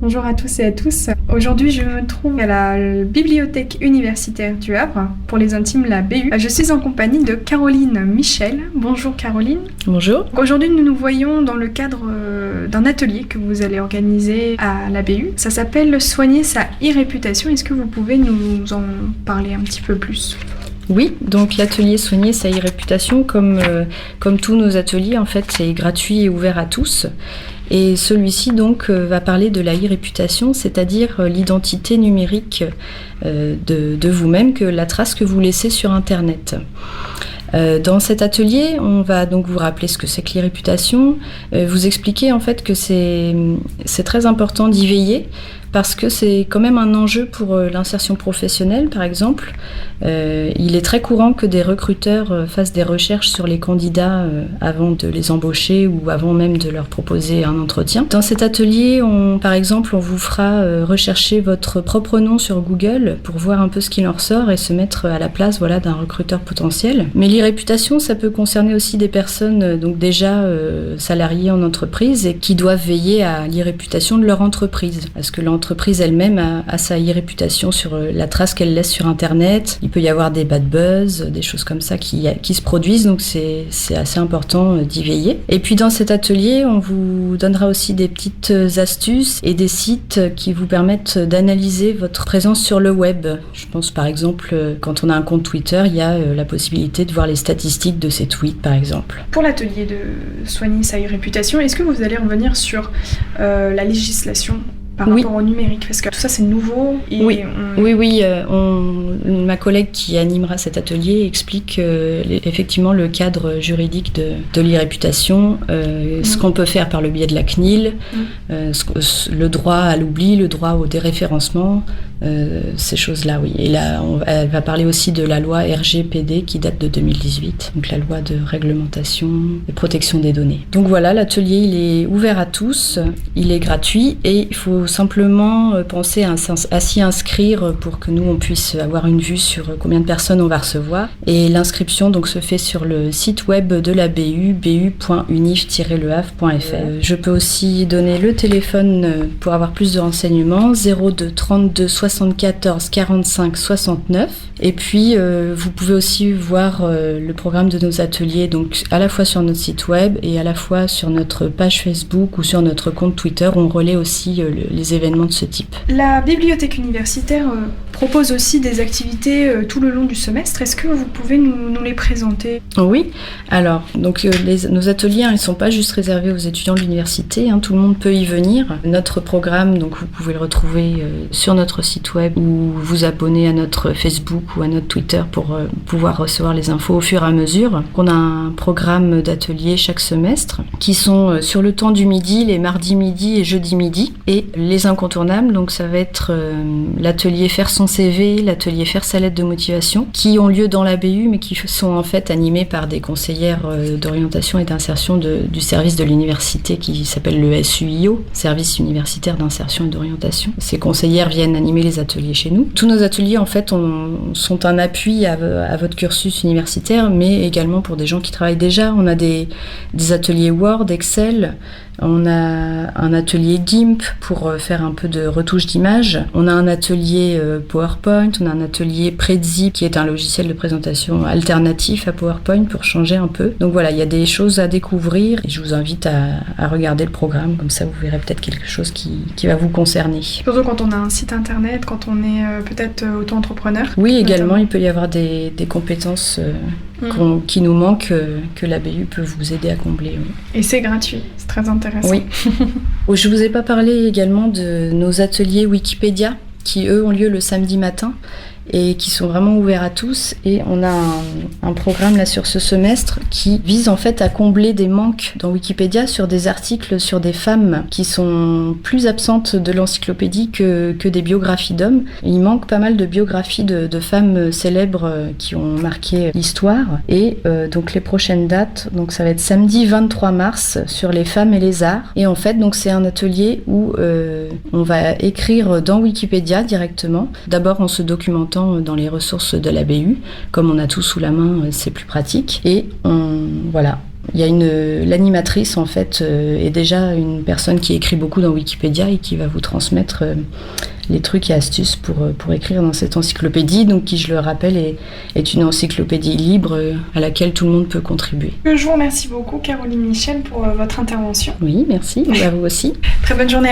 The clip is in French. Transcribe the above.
Bonjour à tous et à tous. Aujourd'hui, je me trouve à la bibliothèque universitaire du Havre, pour les intimes, la BU. Je suis en compagnie de Caroline Michel. Bonjour Caroline. Bonjour. Aujourd'hui, nous nous voyons dans le cadre d'un atelier que vous allez organiser à la BU. Ça s'appelle Soigner sa e-réputation. Est-ce que vous pouvez nous en parler un petit peu plus ? Oui, donc l'atelier Soigner sa e-réputation, comme tous nos ateliers, en fait, c'est gratuit et ouvert à tous. Et celui-ci donc va parler de la e-réputation, c'est-à-dire l'identité numérique de vous-même, la trace que vous laissez sur Internet. Dans cet atelier, on va donc vous rappeler ce que c'est que l'e-réputation, vous expliquer en fait que c'est très important d'y veiller, parce que c'est quand même un enjeu pour l'insertion professionnelle, par exemple. Il est très courant que des recruteurs fassent des recherches sur les candidats avant de les embaucher ou avant même de leur proposer un entretien. Dans cet atelier, par exemple, on vous fera rechercher votre propre nom sur Google pour voir un peu ce qu'il en ressort et se mettre à la place d'un recruteur potentiel. Mais l'e-réputation, ça peut concerner aussi des personnes donc déjà salariées en entreprise et qui doivent veiller à l'e-réputation de leur entreprise. Parce que l'entreprise elle-même a sa e-réputation sur la trace qu'elle laisse sur Internet. Il peut y avoir des bad buzz, des choses comme ça qui se produisent, donc c'est assez important d'y veiller. Et puis dans cet atelier, on vous donnera aussi des petites astuces et des sites qui vous permettent d'analyser votre présence sur le web. Je pense par exemple, quand on a un compte Twitter, il y a la possibilité de voir les statistiques de ses tweets par exemple. Pour l'atelier de Soigner sa e-réputation, est-ce que vous allez revenir sur la législation par rapport au numérique, parce que tout ça c'est nouveau. Oui, ma collègue qui animera cet atelier explique effectivement le cadre juridique de l'e-réputation, ce qu'on peut faire par le biais de la CNIL, le droit à l'oubli, le droit au déréférencement, ces choses-là, oui. Et là, elle va parler aussi de la loi RGPD qui date de 2018, donc la loi de réglementation et protection des données. Donc voilà, l'atelier il est ouvert à tous, il est gratuit et il faut simplement penser à s'y inscrire pour que nous on puisse avoir une vue sur combien de personnes on va recevoir. Et l'inscription donc se fait sur le site web de la BU, bu.unif-lehavre.fr. Je peux aussi donner le téléphone pour avoir plus de renseignements, 02 32 74 45 69. Et puis vous pouvez aussi voir le programme de nos ateliers donc à la fois sur notre site web et à la fois sur notre page Facebook ou sur notre compte Twitter. On relaie aussi les événements de ce type. La bibliothèque universitaire propose aussi des activités tout le long du semestre. Est-ce que vous pouvez nous les présenter ? Oui, alors donc nos ateliers ils ne sont pas juste réservés aux étudiants de l'université, tout le monde peut y venir. Notre programme, donc vous pouvez le retrouver sur notre site web ou vous abonner à notre Facebook ou à notre Twitter pour pouvoir recevoir les infos au fur et à mesure. On a un programme d'ateliers chaque semestre qui sont sur le temps du midi, les mardis midi et jeudi midi. Et les incontournables, donc ça va être l'atelier Faire son CV, l'atelier Faire sa lettre de motivation, qui ont lieu dans la BU, mais qui sont en fait animés par des conseillères d'orientation et d'insertion du service de l'université qui s'appelle le SUIO, Service universitaire d'insertion et d'orientation. Ces conseillères viennent animer les ateliers chez nous. Tous nos ateliers en fait sont un appui à votre cursus universitaire, mais également pour des gens qui travaillent déjà. On a des ateliers Word, Excel. On a un atelier GIMP pour faire un peu de retouche d'image. On a un atelier PowerPoint, on a un atelier Prezi qui est un logiciel de présentation alternatif à PowerPoint pour changer un peu. Donc voilà, il y a des choses à découvrir et je vous invite à regarder le programme, comme ça vous verrez peut-être quelque chose qui va vous concerner. Surtout quand on a un site internet, quand on est peut-être auto-entrepreneur. Oui, également, il peut y avoir des compétences qui nous manquent, que la BU peut vous aider à combler. Oui. Et c'est gratuit, c'est très intéressant. Oui. Je vous ai pas parlé également de nos ateliers Wikipédia qui eux ont lieu le samedi matin et qui sont vraiment ouverts à tous. Et on a un programme là sur ce semestre qui vise en fait à combler des manques dans Wikipédia sur des articles sur des femmes qui sont plus absentes de l'encyclopédie que des biographies d'hommes. Il manque pas mal de biographies de femmes célèbres qui ont marqué l'histoire. Et donc les prochaines dates, donc ça va être samedi 23 mars sur les femmes et les arts. Et en fait donc c'est un atelier où on va écrire dans Wikipédia directement, d'abord en se documentant dans les ressources de la BU. Comme on a tout sous la main, c'est plus pratique. Et on Il y a l'animatrice en fait est déjà une personne qui écrit beaucoup dans Wikipédia et qui va vous transmettre les trucs et astuces pour écrire dans cette encyclopédie, donc qui, je le rappelle, est une encyclopédie libre à laquelle tout le monde peut contribuer. Je vous remercie beaucoup, Caroline Michel, pour votre intervention. Oui, merci, à vous aussi. Très bonne journée.